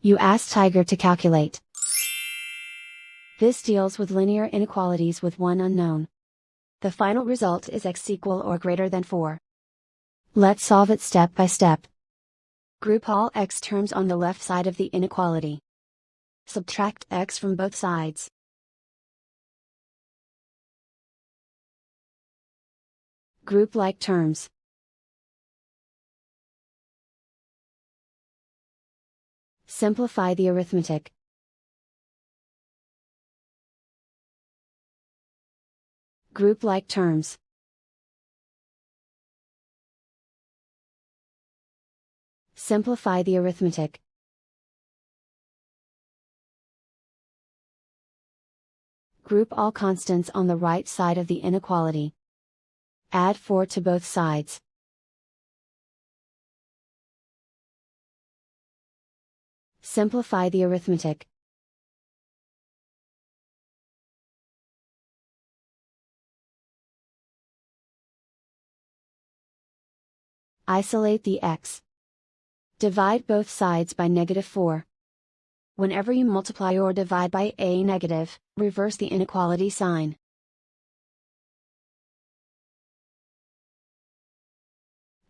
You ask Tiger to calculate. This deals with linear inequalities with one unknown. The final result is x equal or greater than 4. Let's solve it step by step. Group all x terms on the left side of the inequality. Subtract x from both sides. Group like terms. Simplify the arithmetic. Group like terms. Simplify the arithmetic. Group all constants on the right side of the inequality. Add 4 to both sides. Simplify the arithmetic. Isolate the x. Divide both sides by -4. Whenever you multiply or divide by a negative, reverse the inequality sign.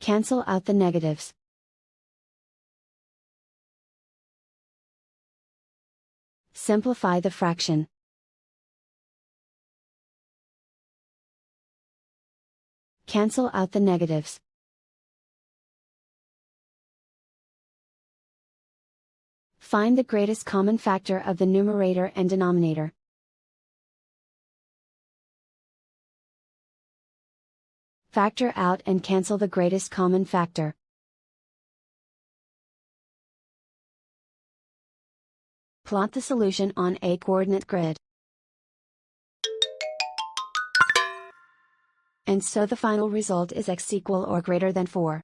Cancel out the negatives. Simplify the fraction. Cancel out the negatives. Find the greatest common factor of the numerator and denominator. Factor out and cancel the greatest common factor. Plot the solution on a coordinate grid. And so the final result is x equal or greater than 4.